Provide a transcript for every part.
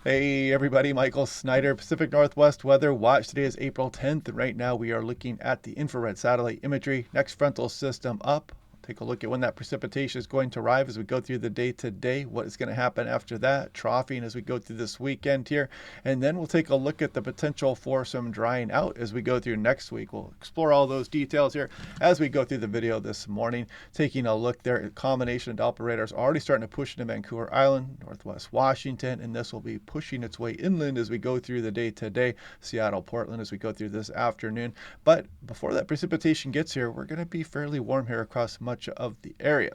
Hey everybody, Michael Snyder, Pacific Northwest Weather Watch. Today is April 10th, and right now we are looking at the infrared satellite imagery. Next frontal system up. Take a look at when that precipitation is going to arrive as we go through the day today, what is going to happen after that, troughing as we go through this weekend here, and then we'll take a look at the potential for some drying out as we go through next week. We'll explore all those details here as we go through the video this morning, taking a look there. A combination of Doppler radars already starting to push into Vancouver Island, Northwest Washington, and this will be pushing its way inland as we go through the day today, Seattle, Portland as we go through this afternoon. But before that precipitation gets here, we're going to be fairly warm here across much of the area.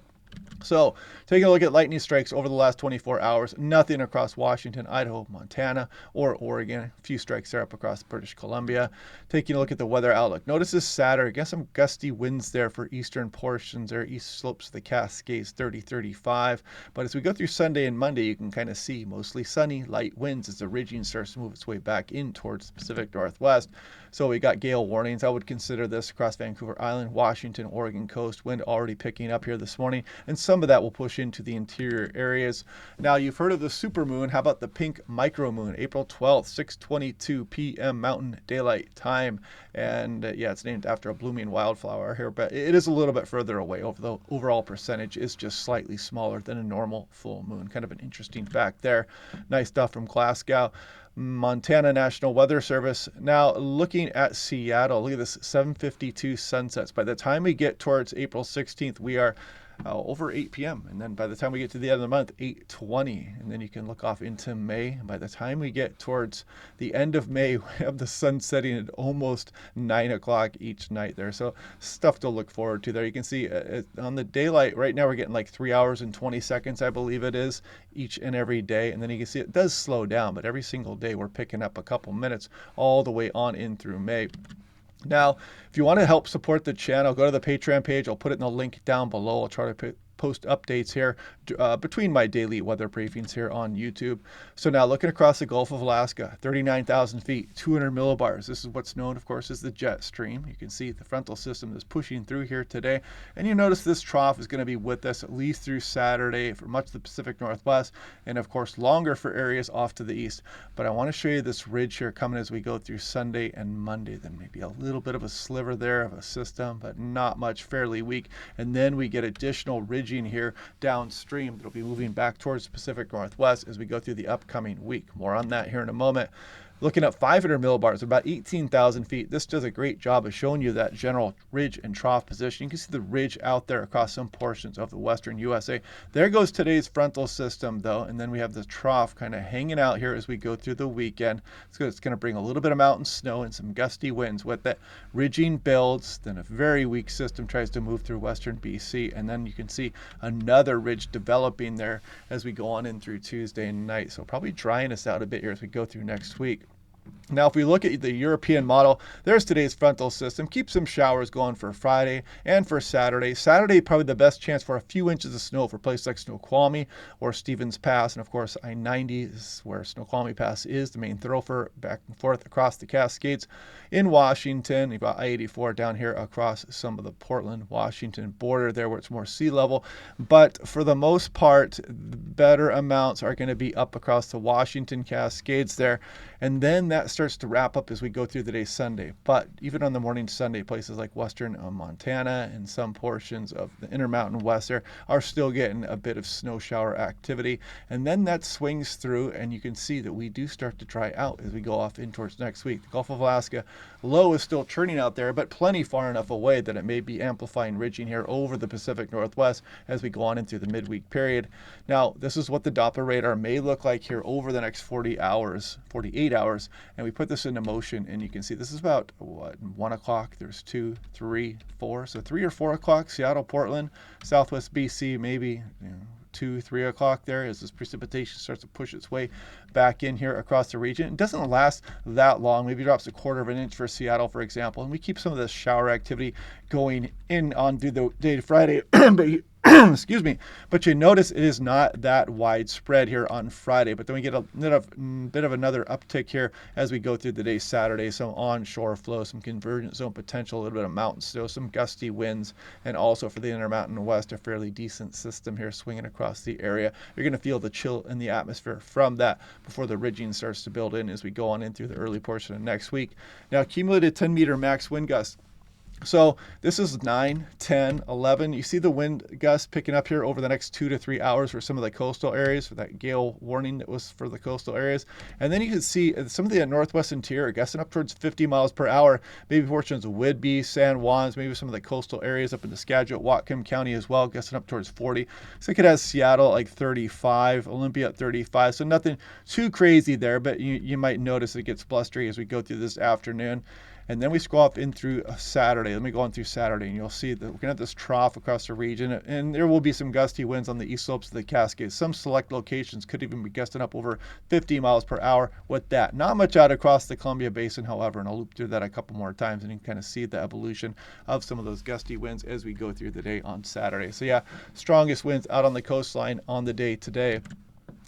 So, taking a look at lightning strikes over the last 24 hours, nothing across Washington, Idaho, Montana, or Oregon. A few strikes there up across British Columbia. Taking a look at the weather outlook. Notice this Saturday, get some gusty winds there for eastern portions or east slopes of the Cascades, 30, 35. But as we go through Sunday and Monday, you can kind of see mostly sunny, light winds as the ridging starts to move its way back in towards the Pacific Northwest. So we got gale warnings. I would consider this across Vancouver Island, Washington, Oregon coast. Wind already picking up here this morning, and some of that will push into the interior areas. Now, you've heard of the supermoon. How about the pink micromoon? April 12th, 6:22 p.m. Mountain Daylight Time. And yeah, it's named after a blooming wildflower here, but it is a little bit further away. The overall percentage is just slightly smaller than a normal full moon. Kind of an interesting fact there. Nice stuff from Glasgow. Montana National Weather Service. Now looking at Seattle, look at this 7:52 sunsets. By the time we get towards April 16th, we are over 8 p.m. And then by the time we get to the end of the month, 8:20. And then you can look off into May. By the time we get towards the end of May, we have the sun setting at almost 9 o'clock each night there. So stuff to look forward to there. You can see on the daylight right now, we're getting like 3 hours and 20 seconds, I believe it is, each and every day. And then you can see it does slow down, but every single day we're picking up a couple minutes all the way on in through May. Now, if you want to help support the channel, go to the Patreon page. I'll put it in the link down below. I'll try to post updates here between my daily weather briefings here on YouTube. So now looking across the Gulf of Alaska, 39,000 feet, 200 millibars. This is what's known, of course, as the jet stream. You can see the frontal system is pushing through here today. And you notice this trough is going to be with us at least through Saturday for much of the Pacific Northwest, and of course longer for areas off to the east. But I want to show you this ridge here coming as we go through Sunday and Monday. Then maybe a little bit of a sliver there of a system, but not much, fairly weak. And then we get additional ridge here downstream that'll be moving back towards the Pacific Northwest as we go through the upcoming week. More on that here in a moment. Looking at 500 millibars, about 18,000 feet. This does a great job of showing you that general ridge and trough position. You can see the ridge out there across some portions of the western USA. There goes today's frontal system, though, and then we have the trough kind of hanging out here as we go through the weekend. It's going to bring a little bit of mountain snow and some gusty winds with it. Ridging builds, then a very weak system tries to move through western BC, and then you can see another ridge developing there as we go on in through Tuesday night. So probably drying us out a bit here as we go through next week. Now, if we look at the European model, there's today's frontal system. Keep some showers going for Friday and for Saturday. Saturday, probably the best chance for a few inches of snow for places like Snoqualmie or Stevens Pass. And of course, I-90 is where Snoqualmie Pass is, the main thoroughfare back and forth across the Cascades. In Washington, you've got I-84 down here across some of the Portland, Washington border there where it's more sea level. But for the most part, the better amounts are going to be up across the Washington Cascades there. And then that starts to wrap up as we go through the day Sunday. But even on the morning Sunday, places like western Montana and some portions of the Intermountain West there are still getting a bit of snow shower activity. And then that swings through, and you can see that we do start to dry out as we go off in towards next week. The Gulf of Alaska low is still churning out there, but plenty far enough away that it may be amplifying ridging here over the Pacific Northwest as we go on into the midweek period. Now, this is what the Doppler radar may look like here over the next 48 hours, and we put this into motion, and you can see this is about 1 o'clock. There's 2, 3, 4, so 3 or 4 o'clock, Seattle, Portland, Southwest BC, maybe 2, 3 o'clock there as this precipitation starts to push its way back in here across the region. It doesn't last that long. Maybe drops a quarter of an inch for Seattle, for example, and we keep some of this shower activity going in on through the day to Friday. But Excuse me. But you notice it is not that widespread here on Friday. But then we get a bit of another uptick here as we go through the day Saturday. Some onshore flow, some convergence zone potential, a little bit of mountain snow, some gusty winds, and also for the Intermountain West, a fairly decent system here swinging across the area. You're going to feel the chill in the atmosphere from that before the ridging starts to build in as we go on in through the early portion of next week. Now, accumulated 10-meter max wind gusts. So this is 9, 10, 11. You see the wind gusts picking up here over the next 2 to 3 hours for some of the coastal areas, for that gale warning that was for the coastal areas. And then you can see some of the northwest interior gusting up towards 50 miles per hour, maybe portions of Whidbey, San Juans, maybe some of the coastal areas up in the Skagit, Whatcom County as well, gusting up towards 40. So it has Seattle like 35, Olympia at 35. So nothing too crazy there, but you might notice it gets blustery as we go through this afternoon. And then we scroll up in through Saturday. Let me go on through Saturday, and you'll see that we're going to have this trough across the region, and there will be some gusty winds on the east slopes of the Cascades. Some select locations could even be gusting up over 50 miles per hour with that. Not much out across the Columbia Basin, however, and I'll loop through that a couple more times, and you can kind of see the evolution of some of those gusty winds as we go through the day on Saturday. So yeah, strongest winds out on the coastline on the day today.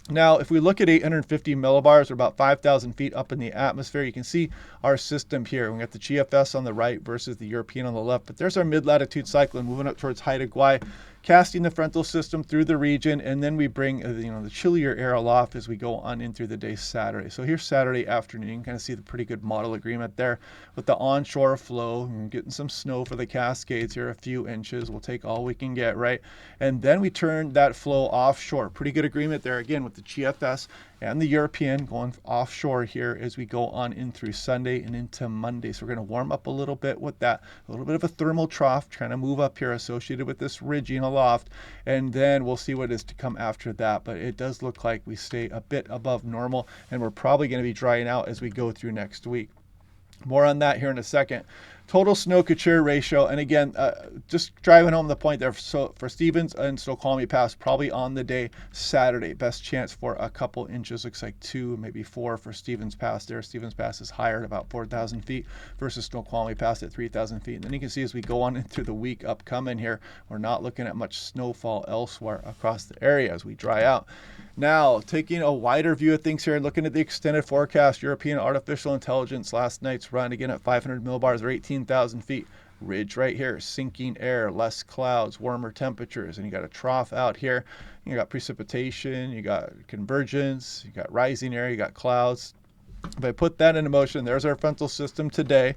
Now, if we look at 850 millibars, or about 5,000 feet up in the atmosphere, you can see our system here. We got the GFS on the right versus the European on the left, but there's our mid-latitude cyclone moving up towards Haida Gwaii, casting the frontal system through the region, and then we bring the chillier air aloft as we go on in through the day Saturday. So here's Saturday afternoon. You can kind of see the pretty good model agreement there with the onshore flow. We're getting some snow for the Cascades here, a few inches. We'll take all we can get, right? And then we turn that flow offshore. Pretty good agreement there again with the GFS and the European going offshore here as we go on in through Sunday and into Monday. So we're going to warm up a little bit with that. A little bit of a thermal trough trying to move up here associated with this ridging aloft. And then we'll see what is to come after that. But it does look like we stay a bit above normal, and we're probably going to be drying out as we go through next week. More on that here in a second. Total Snow-Couture ratio, and again, just driving home the point there, so for Stevens and Snoqualmie Pass, probably on the day Saturday, best chance for a couple inches, looks like 2, maybe 4 for Stevens Pass there. Stevens Pass is higher at about 4,000 feet versus Snoqualmie Pass at 3,000 feet. And then you can see as we go on into the week upcoming here, we're not looking at much snowfall elsewhere across the area as we dry out. Now, taking a wider view of things here, looking at the extended forecast, European Artificial Intelligence, last night's run, again at 500 millibars or 18,000 feet. Ridge right here, sinking air, less clouds, warmer temperatures, and you got a trough out here. You got precipitation, you got convergence, you got rising air, you got clouds. If I put that into motion, there's our frontal system today.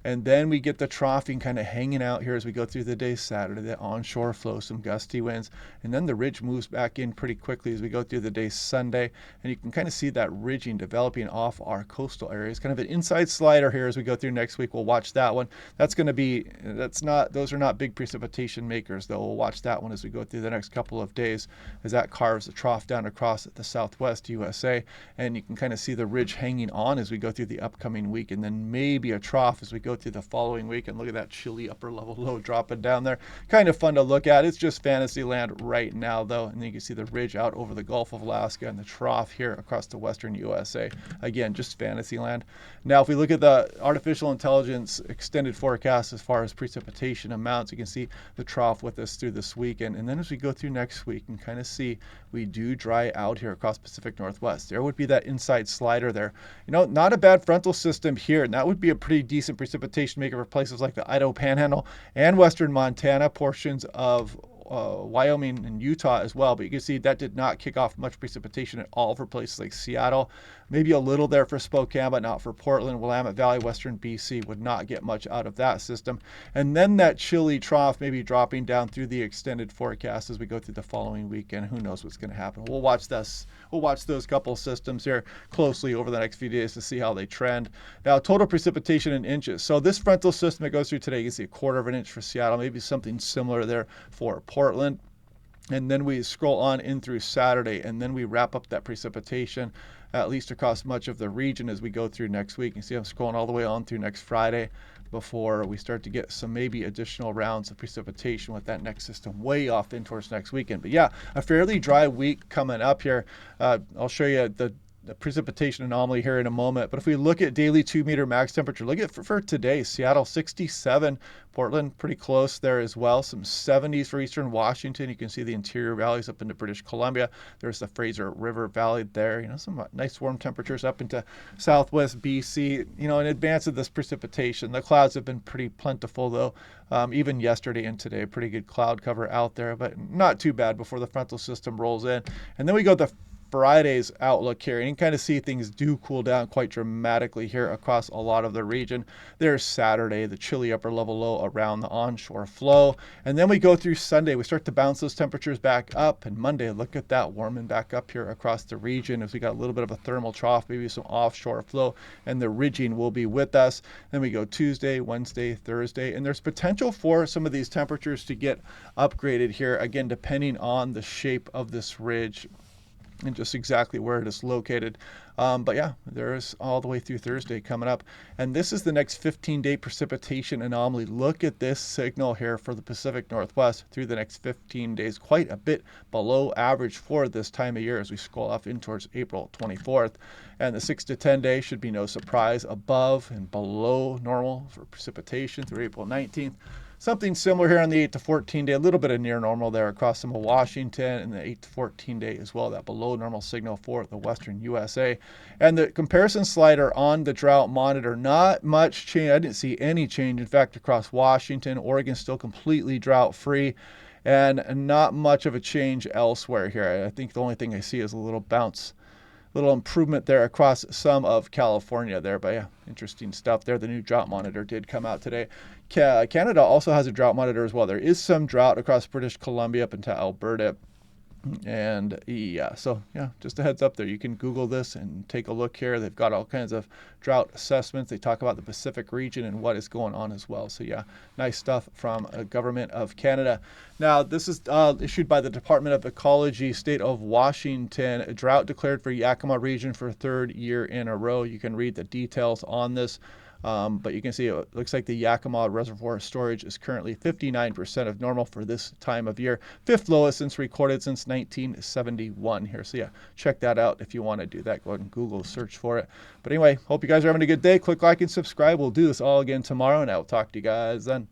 And then we get the troughing kind of hanging out here as we go through the day Saturday, the onshore flow, some gusty winds. And then the ridge moves back in pretty quickly as we go through the day Sunday. And you can kind of see that ridging developing off our coastal areas. Kind of an inside slider here as we go through next week. We'll watch that one. Those are not big precipitation makers, though. We'll watch that one as we go through the next couple of days as that carves a trough down across the southwest USA. And you can kind of see the ridge hanging on as we go through the upcoming week. And then maybe a trough as we go through the following week. And look at that chilly upper level low dropping down there. Kind of fun to look at. It's just fantasy land right now, though. And then you can see the ridge out over the Gulf of Alaska and the trough here across the western USA. Again, just fantasy land. Now, if we look at the artificial intelligence extended forecast as far as precipitation amounts, you can see the trough with us through this weekend. And then as we go through next week and kind of see we do dry out here across Pacific Northwest. There would be that inside slider there. Not a bad frontal system here. And that would be a pretty decent precipitation maker for places like the Idaho Panhandle and western Montana, portions of Wyoming and Utah as well. But you can see that did not kick off much precipitation at all for places like Seattle. Maybe a little there for Spokane, but not for Portland. Willamette Valley, western BC would not get much out of that system. And then that chilly trough maybe dropping down through the extended forecast as we go through the following weekend. Who knows what's going to happen? We'll watch this. We'll watch those couple systems here closely over the next few days to see how they trend. Now, total precipitation in inches. So this frontal system that goes through today, you can see 1/4 of an inch for Seattle, maybe something similar there for Portland. And then we scroll on in through Saturday, and then we wrap up that precipitation, at least across much of the region as we go through next week. You see I'm scrolling all the way on through next Friday before we start to get some maybe additional rounds of precipitation with that next system way off in towards next weekend. But yeah, a fairly dry week coming up here. I'll show you the the precipitation anomaly here in a moment. But if we look at daily 2-meter max temperature, look at for today, Seattle 67, Portland pretty close there as well. Some 70s for eastern Washington. You can see the interior valleys up into British Columbia. There's the Fraser River Valley there. Some nice warm temperatures up into southwest BC. In advance of this precipitation, the clouds have been pretty plentiful though. Even yesterday and today, pretty good cloud cover out there, but not too bad before the frontal system rolls in. And then we go to Friday's outlook here, and you can kind of see things do cool down quite dramatically here across a lot of the region. There's Saturday, the chilly upper level low around the onshore flow. And then we go through Sunday, we start to bounce those temperatures back up. And Monday, look at that warming back up here across the region as we got a little bit of a thermal trough, maybe some offshore flow, and the ridging will be with us. Then we go Tuesday, Wednesday, Thursday, and there's potential for some of these temperatures to get upgraded here, again, depending on the shape of this ridge and just exactly where it is located. But yeah, there's all the way through Thursday coming up. And this is the next 15-day precipitation anomaly. Look at this signal here for the Pacific Northwest through the next 15 days. Quite a bit below average for this time of year as we scroll off in towards April 24th. And the 6 to 10 day should be no surprise, above and below normal for precipitation through April 19th. Something similar here on the 8 to 14 day, a little bit of near normal there across some of Washington, and the 8 to 14 day as well, that below normal signal for the western USA. And the comparison slider on the drought monitor, not much change. I didn't see any change. In fact, across Washington, Oregon still completely drought free, and not much of a change elsewhere here. I think the only thing I see is a little bounce, little improvement there across some of California there. But yeah, interesting stuff there. The new drought monitor did come out today. Canada also has a drought monitor as well. There is some drought across British Columbia up into Alberta. And yeah, so yeah, just a heads up there. You can Google this and take a look here. They've got all kinds of drought assessments. They talk about the Pacific region and what is going on as well. So yeah, nice stuff from a government of Canada. Now, this is issued by the Department of Ecology, State of Washington. A drought declared for Yakima region for a third year in a row. You can read the details on this. But you can see it looks like the Yakima reservoir storage is currently 59% of normal for this time of year. Fifth lowest since recorded since 1971 here. So yeah, check that out if you want to do that. Go ahead and Google search for it. But anyway, hope you guys are having a good day. Click like and subscribe. We'll do this all again tomorrow, and I'll talk to you guys then.